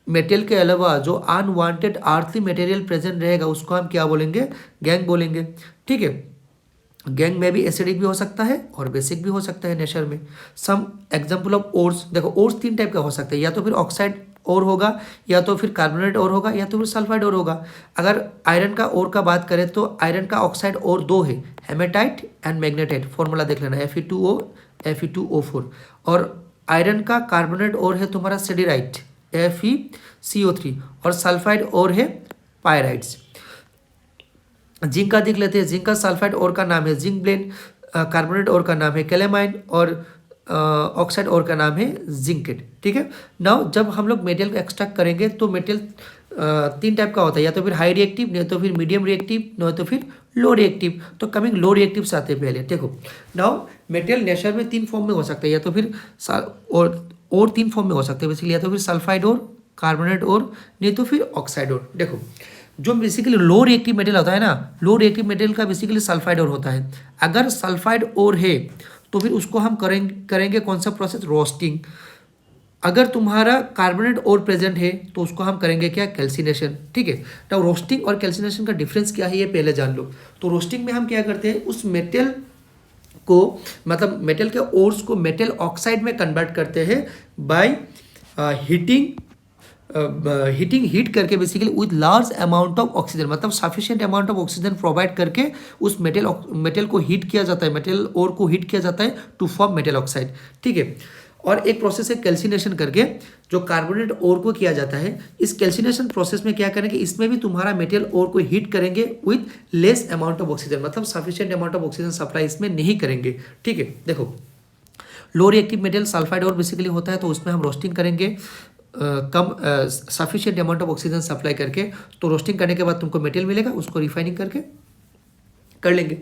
मेटल के अलावा जो अनवांटेड अर्थली मटेरियल प्रेजेंट रहेगा उसको हम क्या बोलेंगे? गैंग बोलेंगे। ठीक है, गैंग में भी एसिडिक भी हो सकता है और बेसिक भी हो सकता है नेचर में। सम एग्जांपल ऑफ ओर्स, देखो ओर्स तीन टाइप का हो सकता है, या तो फिर ऑक्साइड और होगा, या तो फिर कार्बोनेट और होगा, या तो फिर सल्फाइड और होगा। अगर आयरन का और का बात करें तो आयरन का ऑक्साइड और दो है, हेमेटाइट एंड मैग्नेटाइट। फॉर्मूला देख लेना, Fe2O Fe2O4। और आयरन का कार्बोनेट और है तुम्हारा सिडराइट, FeCO3। और सल्फाइड और है पायराइड्स। जिंक का देख लेते हैं, जिंक का सल्फाइड और का नाम है जिंक ब्लेंड, कार्बोनेट और का नाम है कैलेमाइन, और ऑक्साइड और का नाम है जिंकेट। ठीक है, नाउ जब हम लोग मेटल का एक्सट्रैक्ट करेंगे तो मेटल तीन टाइप का होता है, या तो फिर हाई रिएक्टिव, नहीं तो फिर मीडियम रिएक्टिव, नहीं तो फिर लो रिएक्टिव। तो कमिंग लो रिएक्टिव से आते हैं पहले। देखो नाउ मेटल नेचर में तीन फॉर्म में हो सकता है, या तो फिर और तीन फॉर्म में हो सकते हैं बेसिकली, या तो फिर सल्फाइड और, कार्बोनेट और, नहीं तो फिर ऑक्साइड और। देखो जो बेसिकली लो रिएक्टिव मेटल होता है ना, लो रिएक्टिव मेटल का बेसिकली सल्फाइड और होता है। अगर सल्फाइड और है तो फिर उसको हम करेंगे कौन सा प्रोसेस? रोस्टिंग। अगर तुम्हारा कार्बोनेट और प्रेजेंट है तो उसको हम करेंगे क्या? कैल्सिनेशन। ठीक है, तो रोस्टिंग और कैल्सिनेशन का डिफरेंस क्या है ये पहले जान लो। तो रोस्टिंग में हम क्या करते हैं, उस मेटल को, मतलब मेटल के ओर्स को मेटल ऑक्साइड में कन्वर्ट करते हैं बाय हीट करके, basically with large amount of oxygen, मतलब sufficient amount of oxygen provide करके उस मेटल को हीट किया जाता है, मेटल ओर को हीट किया जाता है टू फॉर्म मेटल ऑक्साइड। ठीक है, और एक प्रोसेस है कैल्सिनेशन करके, जो कार्बोनेट ओर को किया जाता है। इस कैल्सिनेशन प्रोसेस में क्या करेंगे, इसमें भी तुम्हारा मेटल ओर को हीट करेंगे with less amount of oxygen, मतलब sufficient amount of oxygen supply इसमें नहीं करेंगे। ठीक है, देखो लो रिएक्टिव मेटल सल्फाइड और बेसिकली होता है, तो उसमें हम रोस्टिंग करेंगे कम sufficient amount of oxygen supply करके। तो रोस्टिंग करने के बाद तुमको मेटल मिलेगा, उसको रिफाइनिंग करके कर लेंगे,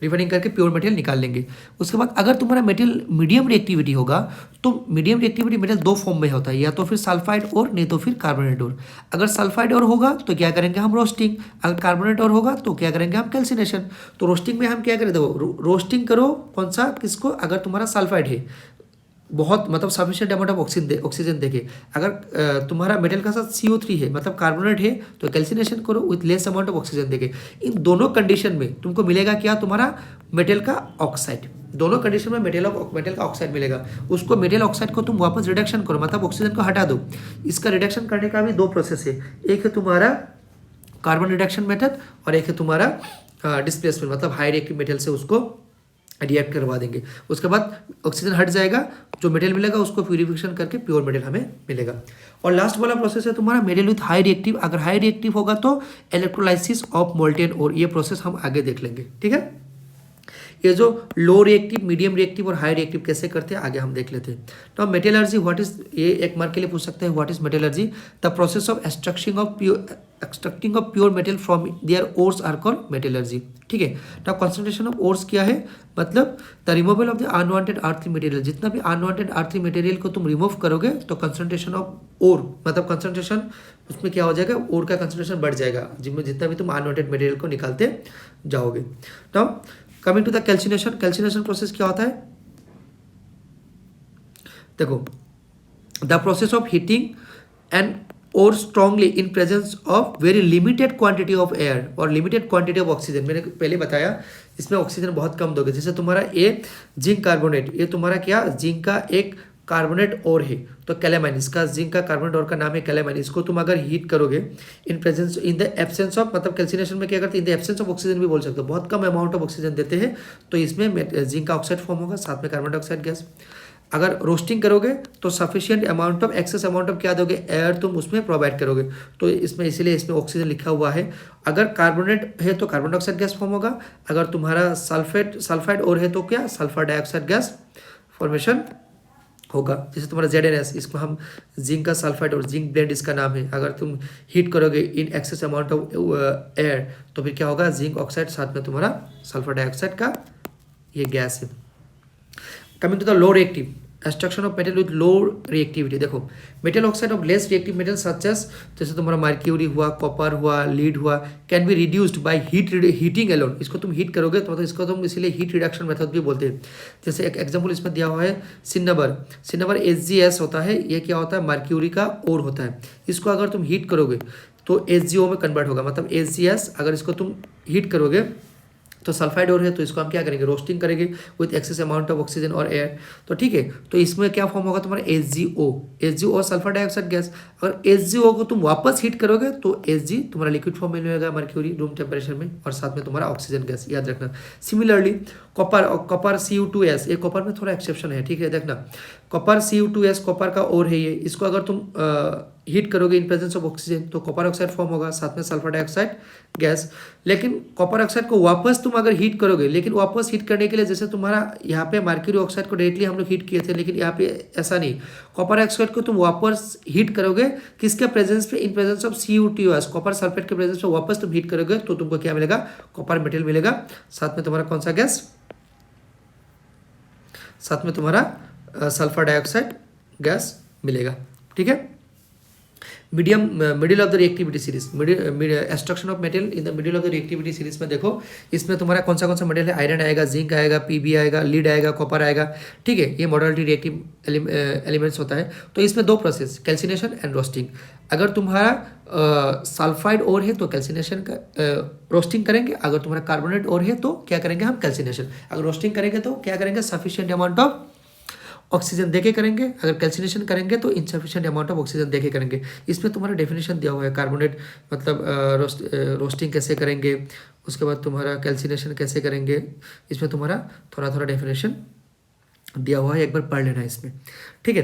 रिफाइनिंग करके प्योर मेटल निकाल लेंगे। उसके बाद अगर तुम्हारा मेटल मीडियम रिएक्टिविटी होगा तो मीडियम रिएक्टिविटी मेटल दो फॉर्म में होता है, या तो फिर सल्फाइड और, नहीं तो फिर कार्बोनेट और। अगर सल्फाइड और होगा तो क्या करेंगे हम? रोस्टिंग। अगर कार्बोनेट और होगा तो क्या करेंगे हम? कैल्सिनेशन। तो रोस्टिंग में हम क्या करें, देखो रोस्टिंग करो कौन सा, किसको? अगर तुम्हारा सल्फाइड है, बहुत मतलब सफिशिएंट अमाउंट ऑफ ऑक्सीजन देके। अगर तुम्हारा मेटल का साथ CO3 है, मतलब कार्बोनेट है, तो कैल्सिनेशन करो with less amount of oxygen देके। इन दोनों कंडीशन में तुमको मिलेगा क्या? तुम्हारा मेटल का ऑक्साइड। दोनों कंडीशन में मेटल का ऑक्साइड मिलेगा। उसको मेटल ऑक्साइड को तुम वापस रिडक्शन करो, मतलब ऑक्सीजन को हटा दो। इसका रिडक्शन करने का भी दो प्रोसेस है, एक है तुम्हारा कार्बन रिडक्शन मेथड और एक है तुम्हारा डिस्प्लेसमेंट, मतलब हाई रिएक्टिव मेटल से उसको रिएक्ट करवा देंगे। उसके बाद ऑक्सीजन हट जाएगा, जो मेटल मिलेगा उसको प्यूरिफिकेशन करके प्योर मेटल हमें मिलेगा। और लास्ट वाला प्रोसेस है तुम्हारा मेटल विथ हाई रिएक्टिव। अगर हाई रिएक्टिव होगा तो इलेक्ट्रोलाइसिस ऑफ मोल्टेन और, ये प्रोसेस हम आगे देख लेंगे। ठीक है, ये जो लो रिएक्टिव, मीडियम रिएक्टिव और हाई रिएक्टिव कैसे करते हैं आगे हम देख लेते हैं। तो मेटलर्जी व्हाट इज, ये एक मार्क के लिए पूछ सकते हैं, what is metallurgy? The process of extracting of pure metal from their ores are called metallurgy. ठीक है, तो कंसंट्रेशन ऑफ ओर्स क्या है, मतलब the removal of the unwanted earthly material. जितना भी अनवांटेड अर्थली मटेरियल को तुम रिमूव करोगे तो कंसंट्रेशन ऑफ ओर, मतलब कंसंट्रेशन उसमें क्या हो जाएगा, ओर का कंसंट्रेशन बढ़ जाएगा, जिसमें जितना भी तुम अनवांटेड मटेरियल को निकालते जाओगे। तो coming to the calcination, calcination process क्या होता है? देखो the process of heating and और strongly in presence of very limited quantity of air और लिमिटेड क्वांटिटी ऑफ ऑक्सीजन। मैंने पहले बताया इसमें ऑक्सीजन बहुत कम दोगे। जैसे तुम्हारा ये जिंक कार्बोनेट, ये तुम्हारा क्या, जिंक का एक कार्बोनेट और है, तो कैलेमाइन, इसका जिंक का कार्बोनेट और का नाम है कैलेमाइन। इसको तुम अगर हीट करोगे in presence, in the absence of, मतलब कैल्सिनेशन में क्या करते हैं, in the absence of oxygen भी बोल सकते हो, बहुत कम अमाउंट ऑफ ऑक्सीजन देते हैं, तो इसमें जिंक का ऑक्साइड फॉर्म होगा, साथ में कार्बन डाइऑक्साइड गैस। अगर रोस्टिंग करोगे तो sufficient amount of, excess amount of क्या दोगे, एयर तुम उसमें प्रोवाइड करोगे, तो इसमें इसीलिए इसमें ऑक्सीजन लिखा हुआ है। अगर कार्बोनेट है तो कार्बन डाइऑक्साइड गैस फॉर्म होगा, अगर तुम्हारा सल्फाइड और है तो क्या, सल्फर डाइऑक्साइड गैस फॉर्मेशन होगा। जैसे तुम्हारा ZnS, इसको हम जिंक का सल्फाइड और जिंक ब्लेंड इसका नाम है। अगर तुम हीट करोगे in excess amount of air तो फिर क्या होगा, जिंक ऑक्साइड, साथ में तुम्हारा सल्फर डाइऑक्साइड का ये गैस है। Coming to the low reactive, extraction of metal with low reactivity. देखो metal oxide of less reactive metal such as, जैसे तुम्हारा मर्क्यूरी हुआ, कॉपर हुआ, लीड हुआ, can be reduced by heating alone. इसको तुम हीट करोगे तो मतलब इसको तुम इसीलिए हीट रिडक्शन मेथड भी बोलते हैं। जैसे एक एग्जाम्पल इसमें दिया हुआ है सिन्नबर। सिन्नबर HgS होता है, ये क्या होता है, मर्क्यूरी का ओर होता है। इसको अगर तुम हीट करोगे तो HgO में कन्वर्ट होगा, मतलब HgS अगर इसको तुम हीट करोगे तो सल्फाइड और है, तो इसको हम क्या करेंगे, रोस्टिंग करेंगे with excess amount of oxygen और एयर। तो ठीक है, तो इसमें क्या फॉर्म होगा तुम्हारा HgO सल्फर डाइऑक्साइड गैस। अगर HgO को तुम वापस हीट करोगे तो Hg तुम्हारा लिक्विड फॉर्म में मिलेगा मर्क्यूरी रूम टेम्परेचर में, और साथ में तुम्हारा ऑक्सीजन गैस, याद रखना। सिमिलरली कॉपर Cu2S, ये कॉपर में थोड़ा एक्सेप्शन है, ठीक है, देखना कॉपर Cu2S कॉपर का और है ये, इसको अगर तुम हीट करोगे इन प्रेजेंस ऑफ ऑक्सीजन तो कॉपर ऑक्साइड फॉर्म होगा, साथ में सल्फर डाइऑक्साइड गैस। लेकिन कॉपर ऑक्साइड को वापस तुम अगर हीट करोगे, लेकिन वापस हीट करने के लिए जैसे तुम्हारा यहाँ पे मर्क्यूरी ऑक्साइड को डायरेक्टली हम लोग हीट किए थे, लेकिन यहाँ पे ऐसा नहीं, कॉपर ऑक्साइड को तुम वापस हीट करोगे किसके प्रेजेंस पे, इन presence of Cu2S copper sulphate के प्रेजेंस में वापस तुम हीट करोगे तो तुमको क्या मिलेगा, कॉपर मेटल मिलेगा, साथ में तुम्हारा कौन सा गैस, साथ में तुम्हारा सल्फर डाइऑक्साइड गैस मिलेगा, ठीक है। Middle of the reactivity series, extraction of metal in the middle of the reactivity series में देखो इसमें तुम्हारा कौन सा मेटल है, आयरन आएगा, जिंक आएगा, Pb आएगा, लीड आएगा, कॉपर आएगा, ठीक है, ये मॉडलिटी रिएक्टिव एलिमेंट्स होता है। तो इसमें दो प्रोसेस, कैल्सिनेशन एंड रोस्टिंग। अगर तुम्हारा सल्फाइड और है तो कैल्सिनेशन का रोस्टिंग करेंगे, अगर तुम्हारा कार्बोनेट और है तो क्या करेंगे हम, कैल्सिनेशन। अगर रोस्टिंग करेंगे तो क्या करेंगे, सफिशिएंट अमाउंट ऑफ ऑक्सीजन देके करेंगे, अगर कैल्सिनेशन करेंगे तो इनसफिशिएंट अमाउंट ऑफ ऑक्सीजन देके करेंगे। इसमें तुम्हारा डेफिनेशन दिया हुआ है, कार्बोनेट मतलब रोस्टिंग कैसे करेंगे, उसके बाद तुम्हारा कैल्सिनेशन कैसे करेंगे, इसमें तुम्हारा थोड़ा डेफिनेशन दिया हुआ है, एक बार पढ़ लेना है इसमें, ठीक है।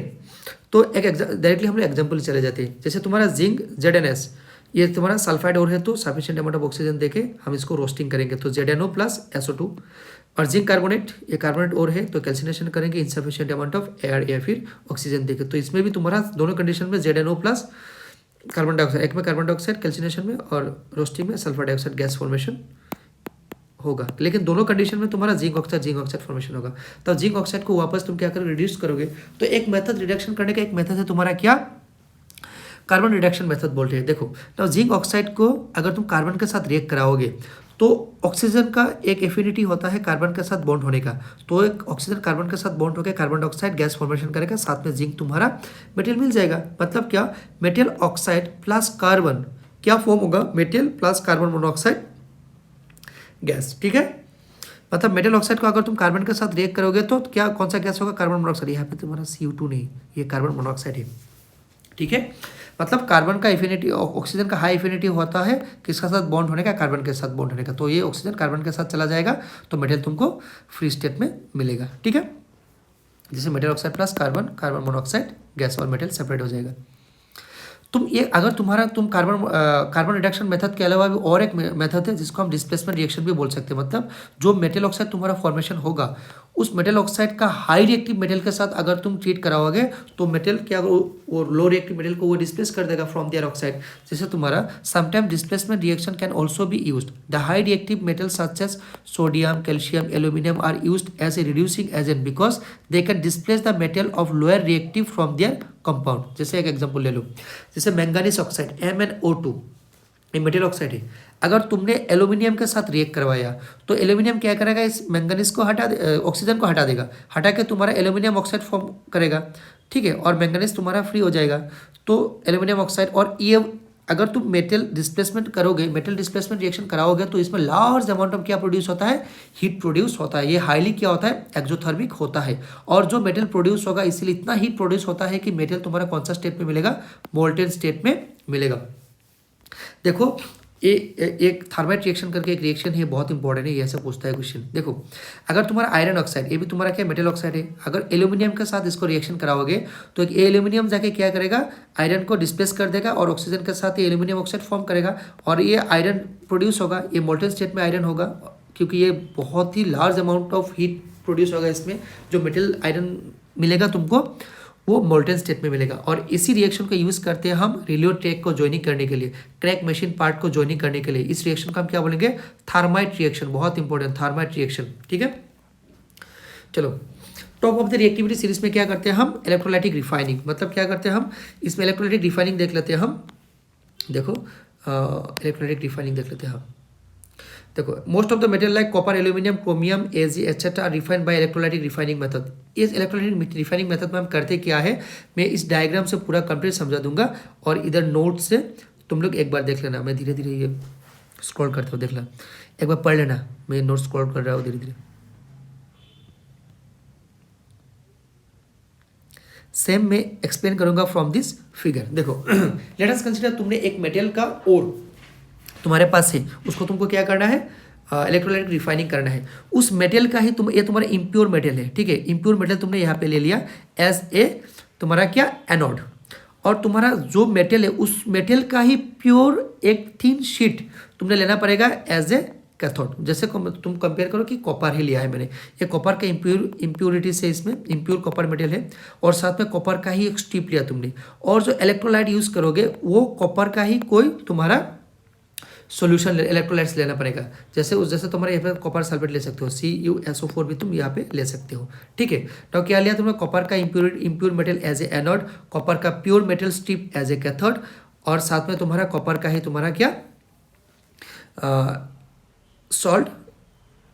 तो एक डायरेक्टली हम लोग एग्जाम्पल चले जाते हैं। जैसे तुम्हारा जिंक ZnS, ये तुम्हारा सल्फाइड और है तो सफिशिएंट अमाउंट ऑफ ऑक्सीजन देके हम इसको रोस्टिंग करेंगे तो ZnO प्लस SO2। और जिंक कार्बोनेट, ये कार्बोनेट और है तो कैल्सिनेशन करेंगे इनसफिशिएंट अमाउंट ऑफ एयर या फिर ऑक्सीजन देके। तो इसमें भी तुम्हारा दोनों कंडीशन में ZnO प्लस कार्बन डाइऑक्साइड, एक में कार्बन डाइऑक्साइड कैल्सिनेशन में और रोस्टिंग में सल्फर डाइऑक्साइड गैस फॉर्मेशन होगा। लेकिन दोनों कंडीशन में तुम्हारा जिंक ऑक्साइड फॉर्मेशन होगा। तो जिंक ऑक्साइड को वापस तुम क्या करोगे, रिड्यूस करोगे। तो एक मेथड रिडक्शन करने का एक मेथड है तुम्हारा क्या, कार्बन रिडक्शन मेथड बोलते हैं। देखो तो जिंक ऑक्साइड को अगर तुम कार्बन के साथ रिएक्ट कराओगे तो ऑक्सीजन का एक एफिनिटी होता है कार्बन के साथ बॉन्ड होने का, तो एक ऑक्सीजन कार्बन के साथ बॉन्ड होकर कार्बन डाइऑक्साइड गैस फॉर्मेशन करेगा, साथ में जिंक तुम्हारा मेटल मिल जाएगा। मतलब क्या, मेटल ऑक्साइड प्लस कार्बन क्या फॉर्म होगा, metal plus carbon monoxide gas, ठीक है। मतलब मेटल ऑक्साइड को अगर तुम कार्बन के साथ रिएक्ट करोगे तो क्या कौन सा गैस होगा, कार्बन मोनोऑक्साइड। यहाँ पे तुम्हारा CO2 नहीं, ये कार्बन मोनोऑक्साइड है, ठीक है। मतलब कार्बन का एफिनिटी, ऑक्सीजन का हाई एफिनिटी होता है किसका साथ बॉन्ड होने का, कार्बन के साथ बॉन्ड होने का। तो ये ऑक्सीजन कार्बन के साथ चला जाएगा तो मेटल तुमको फ्री स्टेट में मिलेगा, ठीक है। जैसे metal oxide plus carbon monoxide gas और मेटल सेपरेट हो जाएगा। तुम ये अगर तुम कार्बन रिडक्शन मेथड के अलावा भी और एक मेथड है जिसको हम डिस्प्लेसमेंट रिएक्शन भी बोल सकते हैं। मतलब जो मेटल ऑक्साइड तुम्हारा फॉर्मेशन होगा उस मेटल ऑक्साइड का हाई रिएक्टिव मेटल के साथ अगर तुम ट्रीट कराओगे तो मेटल क्या वो लो रिएक्टिव मेटल को वो डिस्प्लेस कर देगा फ्रॉम देयर ऑक्साइड। जैसे तुम्हारा sometime displacement reaction can also be used. The high reactive metal such as sodium, calcium, aluminium are used as a reducing agent because they can displace the metal of lower reactive from their compound. जैसे एक example ले लो, जैसे manganese oxide MnO2 ये metal oxide है। अगर तुमने aluminium के साथ रिएक्ट करवाया तो एल्यूमिनियम क्या करेगा, इस मैंगनीज को ऑक्सीजन को हटा देगा, हटा के तुम्हारा एल्यूमिनियम ऑक्साइड फॉर्म करेगा, ठीक है, और मैंगनीज तुम्हारा फ्री हो जाएगा। तो एल्यूमिनियम ऑक्साइड, और ये अगर तुम मेटल डिस्प्लेसमेंट करोगे, मेटल डिस्प्लेसमेंट रिएक्शन कराओगे तो इसमें लार्ज अमाउंट ऑफ क्या प्रोड्यूस होता है, हीट प्रोड्यूस होता है। ये हाईली क्या होता है, एक्सोथर्मिक होता है। और जो मेटल प्रोड्यूस होगा इसलिए इतना हीट प्रोड्यूस होता है कि मेटल तुम्हारा कौन सा स्टेट में मिलेगा, मोल्टेन स्टेट में मिलेगा। देखो एक थर्माइट रिएक्शन करके एक रिएक्शन है, बहुत इंपॉर्टेंट है, ये ऐसे पूछता है क्वेश्चन। देखो अगर तुम्हारा आयरन ऑक्साइड, ये भी तुम्हारा क्या मेटल ऑक्साइड है, अगर एल्यूमिनियम के साथ इसको रिएक्शन कराओगे तो एक एल्यूमिनियम जाके क्या करेगा, आयरन को डिस्प्लेस कर देगा और ऑक्सीजन के साथ ये एल्यूमिनियम ऑक्साइड फॉर्म करेगा और ये आयरन प्रोड्यूस होगा। ये मोल्टेन स्टेट में आयरन होगा क्योंकि ये बहुत ही large amount of heat produce होगा इसमें। जो मेटल आयरन मिलेगा तुमको वो मोल्टेन स्टेट में मिलेगा। और इसी रिएक्शन को यूज़ करते हैं हम रिले ट्रैक को ज्वाइनिंग करने के लिए, क्रैक मशीन पार्ट को ज्वाइनिंग करने के लिए। इस रिएक्शन को हम क्या बोलेंगे, थर्माइट रिएक्शन, बहुत इंपॉर्टेंट थर्माइट रिएक्शन, ठीक है। चलो top of the reactivity series में क्या करते हैं हम, इलेक्ट्रोलाइटिक रिफाइनिंग, मतलब क्या करते हैं हम इसमें इलेक्ट्रोलाइटिक रिफाइनिंग देख लेते हैं हम। देखो इलेक्ट्रोलाइटिक रिफाइनिंग देख लेते हैं हम। देखो most of the metal like copper, aluminium, chromium, AG etcetera are refined by electrolytic refining method. इस इलेक्ट्रोलाइटिक रिफाइनिंग मेथड में हम करते क्या है, मैं इस डायग्राम से पूरा कंप्लीट समझा दूंगा और इधर नोट से तुम लोग एक बार देख लेना। मैं धीरे धीरे ये स्क्रॉल करता हूँ, देख लेना एक बार, पढ़ लेना, मैं नोट स्क्रॉल कर रहा हूँ धीरे धीरे। सेम मैं एक्सप्लेन करूंगा फ्रॉम दिस फिगर। देखो लेट अस कंसीडर, तुमने एक मेटल का ओर तुम्हारे पास है, उसको तुमको क्या करना है, इलेक्ट्रोलाइटिक रिफाइनिंग करना है। उस मेटल का ही तुम, ये तुम्हारा इम्प्योर मेटल है, ठीक है, इम्प्योर मेटल तुमने यहाँ पे ले लिया एज ए तुम्हारा क्या एनोड, और तुम्हारा जो मेटल है उस मेटल का ही प्योर एक थिन शीट तुमने लेना पड़ेगा एज ए कैथोड। जैसे तुम कंपेयर करो कि कॉपर ही लिया है मैंने, ये कॉपर का इम्प्योरिटी से, इसमें इम्प्योर कॉपर मेटल है, और साथ में कॉपर का ही एक स्ट्रिप लिया तुमने, और जो इलेक्ट्रोलाइट यूज करोगे वो कॉपर का ही कोई तुम्हारा सॉल्यूशन इलेक्ट्रोलाइट्स लेना पड़ेगा। जैसे तुम्हारे यहाँ पे कॉपर सल्फेट ले सकते हो, CuSO4 भी तुम यहाँ पे ले सकते हो, ठीक है। तो क्या लिया तुमने, कॉपर का impure metal as a anode, copper का pure metal strip as a cathode, और साथ में तुम्हारा कॉपर का ही तुम्हारा क्या सॉल्ट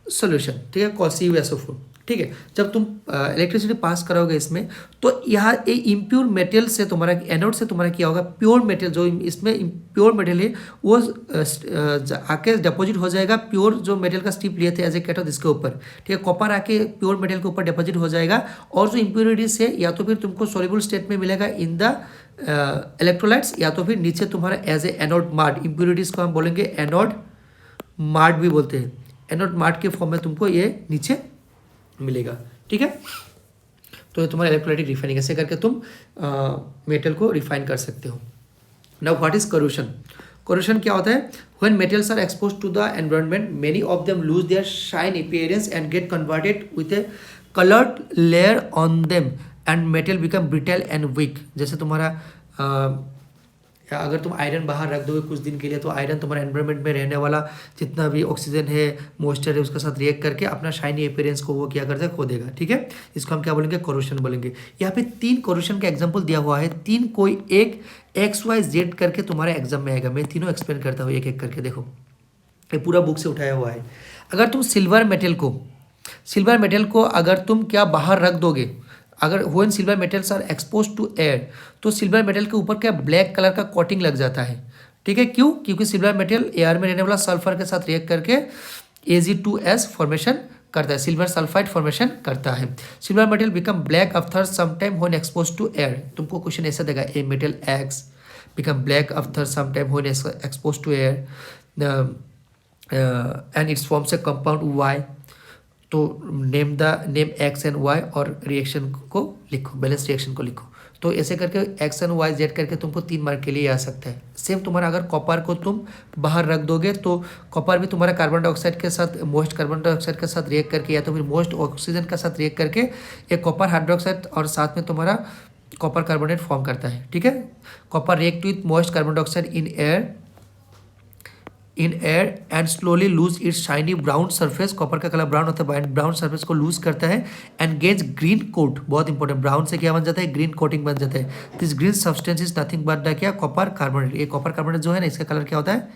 सॉल्यूशन, ठीक है, CuSO4, ठीक है। जब तुम इलेक्ट्रिसिटी पास करोगे इसमें, तो यहाँ ये इम्प्योर मेटल से तुम्हारा एनोड से तुम्हारा क्या होगा, प्योर मेटल जो इसमें प्योर मेटल है वो आके डिपॉजिट हो जाएगा प्योर जो मेटल का स्ट्रिप लिए थे एज ए कैथोड इसके ऊपर, ठीक है। कॉपर आके प्योर मेटल के ऊपर डिपॉजिट हो जाएगा, और जो इम्प्योरिटीज है या तो फिर तुमको सॉल्युबल स्टेट में मिलेगा इन द इलेक्ट्रोलाइट्स, या तो फिर नीचे तुम्हारा as a anode mud, impurities को हम बोलेंगे एनोड मार्ट भी बोलते हैं, एनोड मार्ट के फॉर्म में तुमको ये नीचे मिलेगा, ठीक है। तो ये तुम्हारा इलेक्ट्रोलाइटिक रिफाइनिंग, ऐसे करके तुम मेटल को रिफाइन कर सकते हो। Now what is corrosion? Corrosion क्या होता है? When metals are exposed to the environment, many of them lose their shine appearance and get converted with a coloured layer on them and metal become brittle and weak. जैसे तुम्हारा अगर तुम iron बाहर रख दोगे कुछ दिन के लिए, तो आयरन तुम्हारे एनवायरनमेंट में रहने वाला जितना भी ऑक्सीजन है, मॉइस्चर है, उसके साथ रिएक्ट करके अपना शाइनी अपीयरेंस को वो क्या करता है, खो देगा, ठीक है। इसको हम क्या बोलेंगे, कोरोशन बोलेंगे। यहाँ पे 3 कोरोशन का एग्जांपल दिया हुआ है, 3 कोई एक XYZ करके तुम्हारे एग्जाम में आएगा। मैं तीनों एक्सप्लेन करता हूँ एक एक करके। देखो ये पूरा बुक से उठाया हुआ है। अगर तुम सिल्वर मेटल को अगर तुम क्या बाहर रख दोगे, अगर when silver metals are expose to air, तो सिल्वर मेटल के ऊपर क्या ब्लैक कलर का कोटिंग लग जाता है, ठीक है। क्यों? क्योंकि सिल्वर मेटल एयर में रहने वाला सल्फर के साथ रिएक्ट करके Ag2S फॉर्मेशन करता है, सिल्वर सल्फाइड फॉर्मेशन करता है। Silver metal become black after some time when expose to air. तुमको क्वेश्चन ऐसा देगा, a metal X become black after some time when expose to air and its forms a compound Y। तो name X and Y और reaction को लिखो, balance reaction को लिखो। तो ऐसे करके X एंड Y Z करके तुमको 3 मार्क के लिए आ सकता है। सेम तुम्हारा अगर कॉपर को तुम बाहर रख दोगे, तो कॉपर भी तुम्हारा कार्बन डाइऑक्साइड के साथ, मोस्ट कार्बन डाइऑक्साइड के साथ रिएक्ट करके, या तो फिर मोस्ट ऑक्सीजन के साथ रिएक्ट करके एक कॉपर हाइड्रोक्साइड और साथ में तुम्हारा कॉपर कार्बोनेट फॉर्म करता है, ठीक है। Copper react with most carbon dioxide in air and slowly lose its shiny brown surface. Copper का कलर ब्राउन होता है, ब्राउन सरफेस को लूज करता है एंड गेन्स ग्रीन कोट। बहुत इंपॉर्टेंट, ब्राउन से क्या बन जाता है, ग्रीन कोटिंग बन जाता है। This green substance is nothing but the क्या, कॉपर कार्बोनेट। ये कॉपर कार्बोनेट जो है ना, इसका कलर क्या होता है,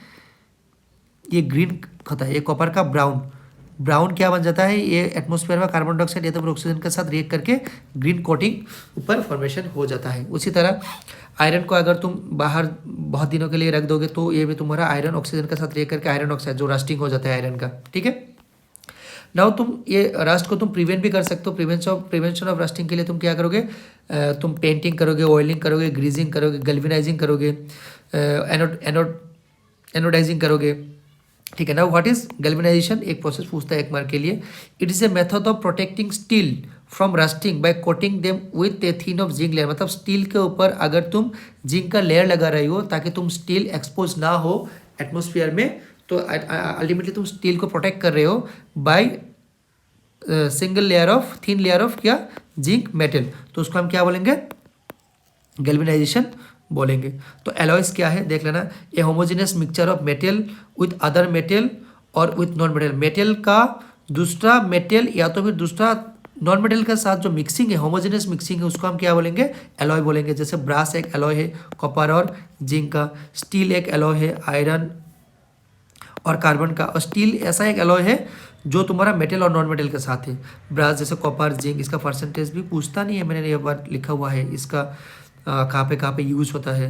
ये ग्रीन होता है। ये कॉपर का ब्राउन क्या बन जाता है, ये एटमॉस्फेयर में कार्बन डाइऑक्साइड या तो फिर ऑक्सीजन के साथ रिएक्ट करके ग्रीन कोटिंग ऊपर फॉर्मेशन हो जाता है। उसी तरह आयरन को अगर तुम बाहर बहुत दिनों के लिए रख दोगे, तो ये भी तुम्हारा आयरन ऑक्सीजन के साथ रिएक्ट करके आयरन ऑक्साइड जो रस्टिंग हो जाता है आयरन का, ठीक है। नाउ तुम ये रस्ट को तुम प्रिवेंट भी कर सकते हो। प्रिवेंशन ऑफ रस्टिंग के लिए तुम क्या करोगे, तुम पेंटिंग करोगे, ऑयलिंग करोगे, ग्रीजिंग करोगे, गैल्वेनाइजिंग करोगे, एनोडाइजिंग करोगे, ठीक है। Now what is galvanization? एक प्रोसेस पूछता है 1 मार्क के लिए। It is a method of protecting steel from rusting by coating them with a thin of zinc layer. मतलब स्टील के ऊपर अगर तुम जिंक का लेयर लगा रही हो ताकि तुम स्टील एक्सपोज ना हो एटमॉस्फेयर में, तो अल्टीमेटली तुम स्टील को प्रोटेक्ट कर रहे हो बाय थिन लेयर ऑफ क्या, जिंक मेटल। तो उसको हम क्या बोलेंगे, गैल्वेनाइजेशन बोलेंगे। तो एलॉयस क्या है देख लेना, a homogeneous mixture of metal with other metal और विथ नॉन मेटल। मेटल का दूसरा मेटल या तो फिर दूसरा नॉन मेटल के साथ जो मिक्सिंग है, होमोजेनियस मिक्सिंग है, उसको हम क्या बोलेंगे, एलॉय बोलेंगे। जैसे ब्रास एक एलॉय है कॉपर और जिंक का, स्टील एक एलॉय है आयरन और कार्बन का, और स्टील ऐसा एक एलॉय है जो तुम्हारा मेटल और नॉन मेटल के साथ है। ब्रास जैसे कॉपर जिंक, इसका परसेंटेज भी पूछता नहीं है, मैंने ये बार लिखा हुआ है। इसका कहाँ पे यूज़ होता है,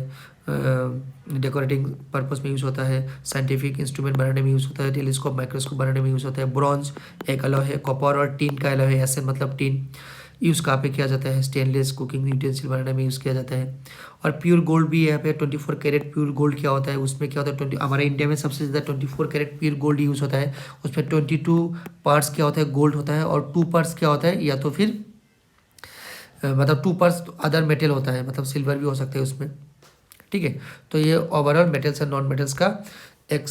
डेकोरेटिंग पर्पस में यूज़ होता है, साइंटिफिक इंस्ट्रूमेंट बनाने में यूज़ होता है, टेलीस्कोप माइक्रोस्कोप बनाने में यूज़ होता है। ब्रॉन्ज एक एलॉय है, कॉपर और टीन का एलॉय है, ऐसे मतलब टीन यूज़ कहाँ पे किया जाता है, स्टेनलेस कुकिंग यूटेंसिल बनाने में यूज़ किया जाता है। और प्योर गोल्ड भी है यहाँ पे, 24 कैरेट प्योर गोल्ड क्या होता है, उसमें क्या होता है, 20 हमारे इंडिया में सबसे ज़्यादा 24 कैरेट प्योर गोल्ड यूज़ होता है। उसमें 22 पार्ट्स क्या होता है, गोल्ड होता है, और 2 पार्ट्स क्या होता है, या तो फिर मतलब 2 पार्ट्स अदर मेटल होता है, मतलब सिल्वर भी हो सकता है उसमें। ठीक है, तो ये overall metals and non metals का एक